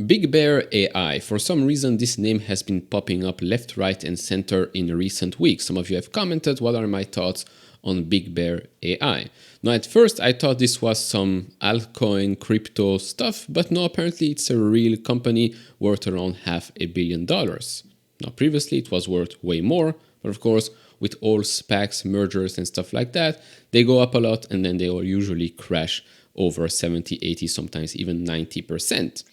BigBear AI. For some reason, this name has been popping up left, right, and center in recent weeks. Some of you have commented, what are my thoughts on BigBear AI? Now, at first, I thought this was some altcoin crypto stuff, but no, apparently it's a real company worth around $500 million. Now, previously, it was worth way more, but of course, with all SPACs, mergers, and stuff like that, they go up a lot and then they will usually crash over 70, 80, sometimes even 90%.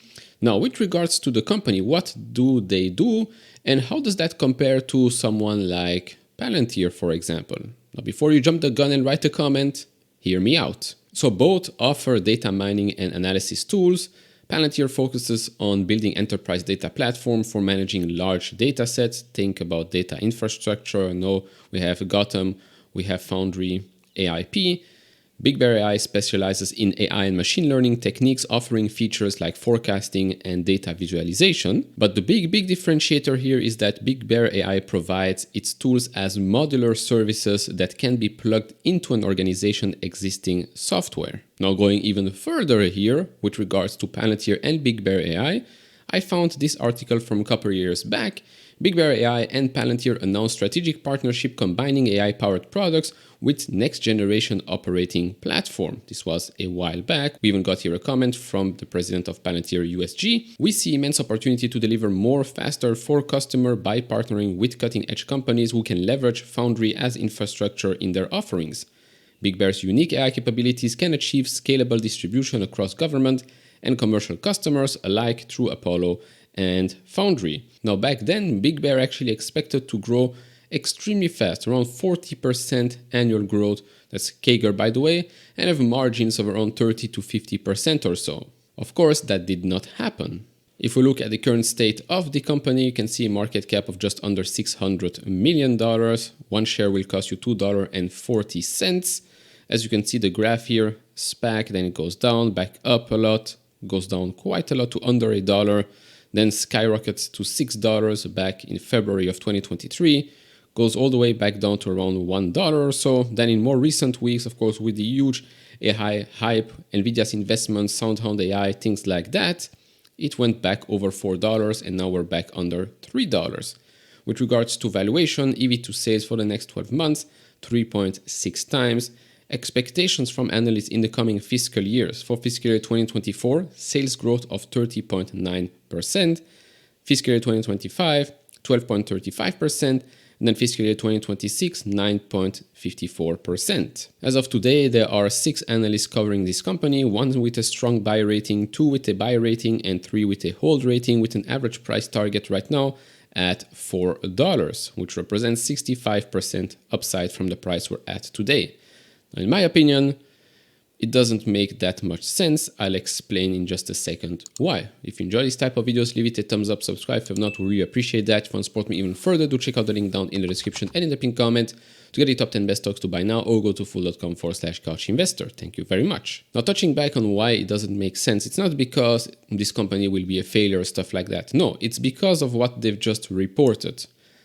Now, with regards to the company, what do they do and how does that compare to someone like Palantir, for example? Now, before you jump the gun and write a comment, hear me out. So both offer data mining and analysis tools. Palantir focuses on building enterprise data platform for managing large data sets. Think about data infrastructure. I know we have Gotham, we have Foundry, AIP. BigBear AI specializes in AI and machine learning techniques, offering features like forecasting and data visualization. But the big differentiator here is that BigBear AI provides its tools as modular services that can be plugged into an organization's existing software. Now, going even further here with regards to Palantir and BigBear AI, I found this article from a couple of years back. BigBear AI and Palantir announced strategic partnership combining AI-powered products with next-generation operating platform. This was a while back. We even got here a comment from the president of Palantir USG. We see immense opportunity to deliver more faster for customer by partnering with cutting-edge companies who can leverage Foundry as infrastructure in their offerings. BigBear's unique AI capabilities can achieve scalable distribution across government and commercial customers alike through Apollo and Foundry. Now, back then, BigBear actually expected to grow extremely fast, around 40% annual growth. That's CAGR, by the way, and have margins of around 30 to 50% or so. Of course, that did not happen. If we look at the current state of the company, you can see a market cap of just under $600 million. One share will cost you $2.40. As you can see the graph here, SPAC, then it goes down, back up a lot, goes down quite a lot to under $1, then skyrockets to $6 back in February of 2023, goes all the way back down to around $1 or so. Then in more recent weeks, of course, with the huge AI hype, Nvidia's investments, SoundHound AI, things like that, it went back over $4 and now we're back under $3. With regards to valuation, EV to sales for the next 12 months, 3.6 times. Expectations from analysts in the coming fiscal years. For fiscal year 2024, sales growth of 30.9%. Fiscal year 2025, 12.35%. And then fiscal year 2026, 9.54%. As of today, there are 6 analysts covering this company, 1 with a strong buy rating, 2 with a buy rating, and 3 with a hold rating, with an average price target right now at $4, which represents 65% upside from the price we're at today. In my opinion, it doesn't make that much sense. I'll explain in just a second why. If you enjoy this type of videos, leave it a thumbs up, subscribe. If not, we really appreciate that. If you want to support me even further, do check out the link down in the description and in the pinned comment to get the top 10 best stocks to buy now, or go to fool.com/couchinvestor. Thank you very much. Now, touching back on why it doesn't make sense, it's not because this company will be a failure or stuff like that. No, it's because of what they've just reported.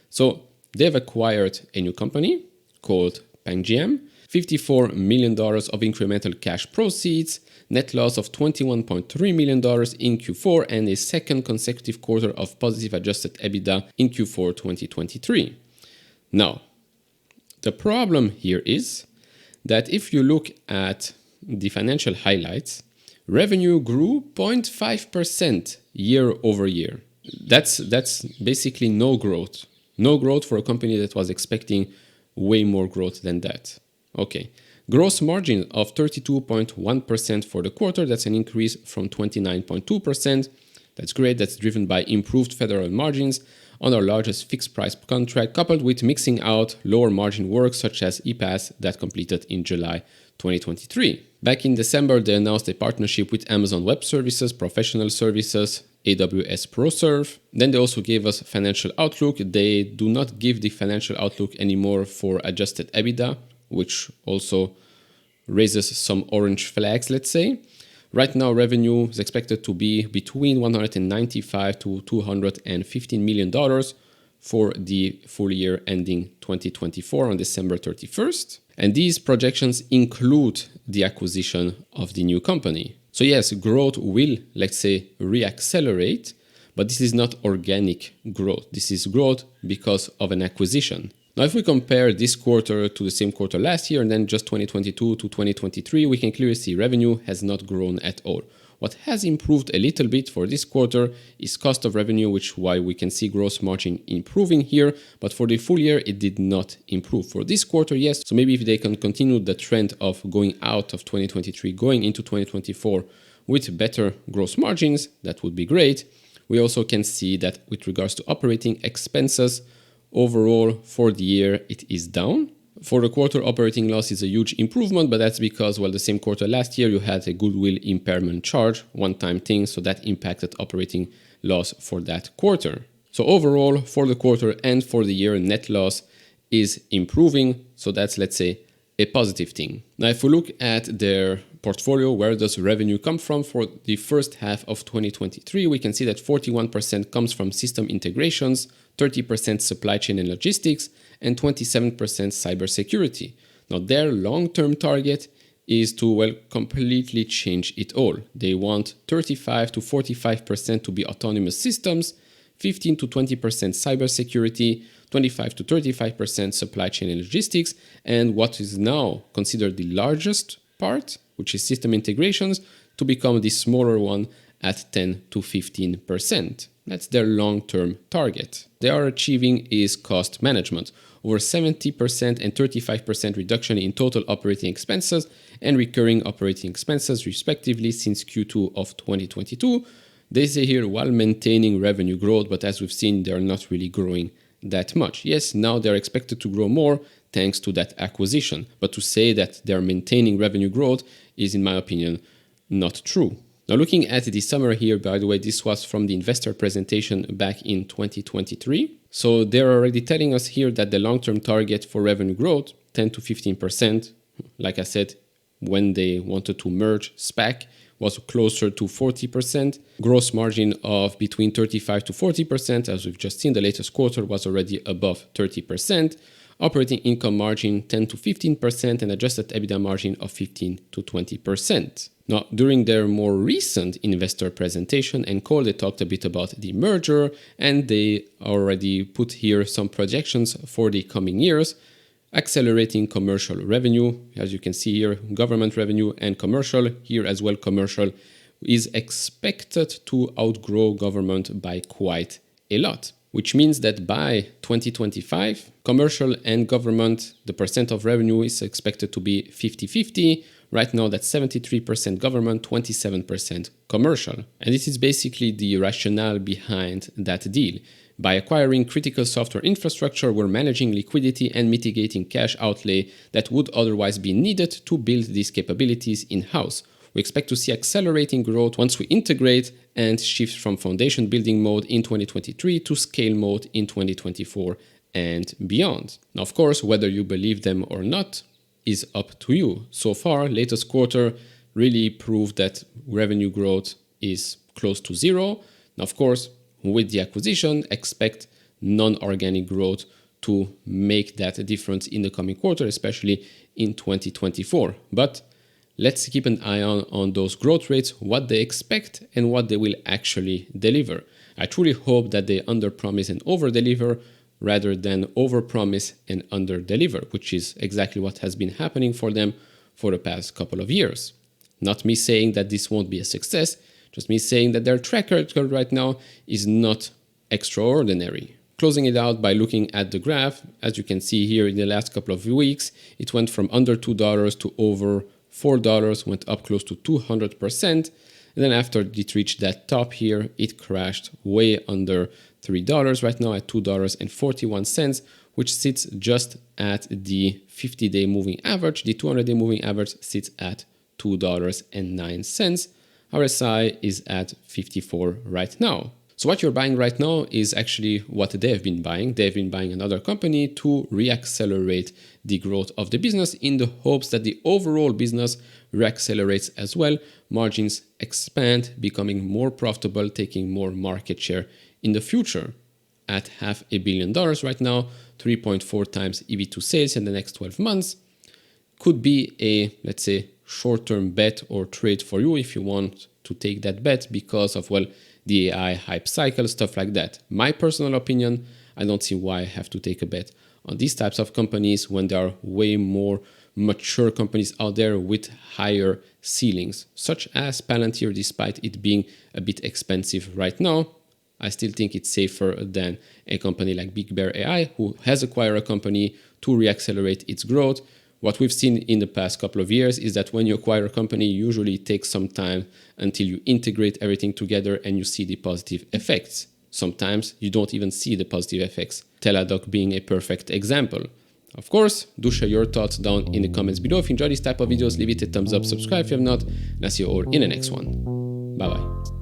So they've acquired a new company called PangGM. $54 million of incremental cash proceeds, net loss of $21.3 million in Q4, and a second consecutive quarter of positive adjusted EBITDA in Q4 2023. Now, the problem here is that if you look at the financial highlights, revenue grew 0.5% year over year. That's basically no growth. No growth for a company that was expecting way more growth than that. Okay, gross margin of 32.1% for the quarter. That's an increase from 29.2%. That's great. That's driven by improved federal margins on our largest fixed price contract, coupled with mixing out lower margin work such as EPAS that completed in July 2023. Back in December, they announced a partnership with Amazon Web Services, Professional Services, AWS ProServe. Then they also gave us financial outlook. They do not give the financial outlook anymore for adjusted EBITDA, which also raises some orange flags, let's say. Right now, revenue is expected to be between $195 to $215 million for the full year ending 2024 on December 31st. And these projections include the acquisition of the new company. So yes, growth will, let's say, reaccelerate, but this is not organic growth. This is growth because of an acquisition. Now, if we compare this quarter to the same quarter last year and then just 2022 to 2023, we can clearly see revenue has not grown at all. What has improved a little bit for this quarter is cost of revenue, which is why we can see gross margin improving here. But for the full year, it did not improve. For this quarter, yes. So maybe if they can continue the trend of going out of 2023, going into 2024 with better gross margins, that would be great. We also can see that with regards to operating expenses, overall for the year, it is down. For the quarter, operating loss is a huge improvement, but that's because, well, the same quarter last year, you had a goodwill impairment charge, one-time thing, so that impacted operating loss for that quarter. So overall, for the quarter and for the year, net loss is improving, so that's, let's say, a positive thing. Now, if we look at their portfolio, where does revenue come from? For the first half of 2023, we can see that 41% comes from system integrations, 30% supply chain and logistics, and 27% cybersecurity. Now, their long-term target is to, well, completely change it all. They want 35 to 45% to be autonomous systems, 15 to 20% cybersecurity, 25 to 35% supply chain and logistics, and what is now considered the largest part, which is system integrations, to become the smaller one at 10 to 15%. That's their long-term target. They are achieving is cost management. Over 70% and 35% reduction in total operating expenses and recurring operating expenses, respectively, since Q2 of 2022. They say here while maintaining revenue growth, but as we've seen, they're not really growing that much. Yes, now they're expected to grow more thanks to that acquisition. But to say that they're maintaining revenue growth is, in my opinion, not true. Now, looking at the summary here, by the way, this was from the investor presentation back in 2023. So they're already telling us here that the long-term target for revenue growth, 10 to 15%, like I said, when they wanted to merge SPAC, was closer to 40%. Gross margin of between 35 to 40%, as we've just seen, the latest quarter was already above 30%. Operating income margin 10 to 15% and adjusted EBITDA margin of 15 to 20%. Now, during their more recent investor presentation and call, they talked a bit about the merger and they already put here some projections for the coming years. Accelerating commercial revenue, as you can see here, government revenue and commercial, here as well commercial, is expected to outgrow government by quite a lot. Which means that by 2025, commercial and government, the percent of revenue is expected to be 50-50. Right now, that's 73% government, 27% commercial. And this is basically the rationale behind that deal. By acquiring critical software infrastructure, we're managing liquidity and mitigating cash outlay that would otherwise be needed to build these capabilities in-house. We expect to see accelerating growth once we integrate and shift from foundation building mode in 2023 to scale mode in 2024 and beyond. Now, of course, whether you believe them or not is up to you. So far, latest quarter really proved that revenue growth is close to zero. Now, of course, with the acquisition, expect non-organic growth to make that a difference in the coming quarter, especially in 2024. But let's keep an eye on those growth rates, what they expect and what they will actually deliver. I truly hope that they underpromise and overdeliver rather than overpromise and underdeliver, which is exactly what has been happening for them for the past couple of years. Not me saying that this won't be a success, just me saying that their track record right now is not extraordinary. Closing it out by looking at the graph, as you can see here in the last couple of weeks, it went from under $2 to over $4, went up close to 200%. And then after it reached that top here, it crashed way under $3 right now at $2.41, which sits just at the 50-day moving average. The 200-day moving average sits at $2.09. RSI is at 54 right now. So what you're buying right now is actually what they've been buying. They've been buying another company to reaccelerate the growth of the business in the hopes that the overall business reaccelerates as well. Margins expand, becoming more profitable, taking more market share in the future. At $500 million right now, 3.4 times EV to sales in the next 12 months, could be a, let's say, short-term bet or trade for you if you want to take that bet because of, well, the AI hype cycle, stuff like that. My personal opinion, I don't see why I have to take a bet on these types of companies when there are way more mature companies out there with higher ceilings, such as Palantir. Despite it being a bit expensive right now, I still think it's safer than a company like BigBear AI, who has acquired a company to reaccelerate its growth. What we've seen in the past couple of years is that when you acquire a company, usually it takes some time until you integrate everything together and you see the positive effects. Sometimes you don't even see the positive effects, Teladoc being a perfect example. Of course, do share your thoughts down in the comments below. If you enjoy this type of videos, leave it a thumbs up, subscribe if you have not, and I'll see you all in the next one. Bye bye.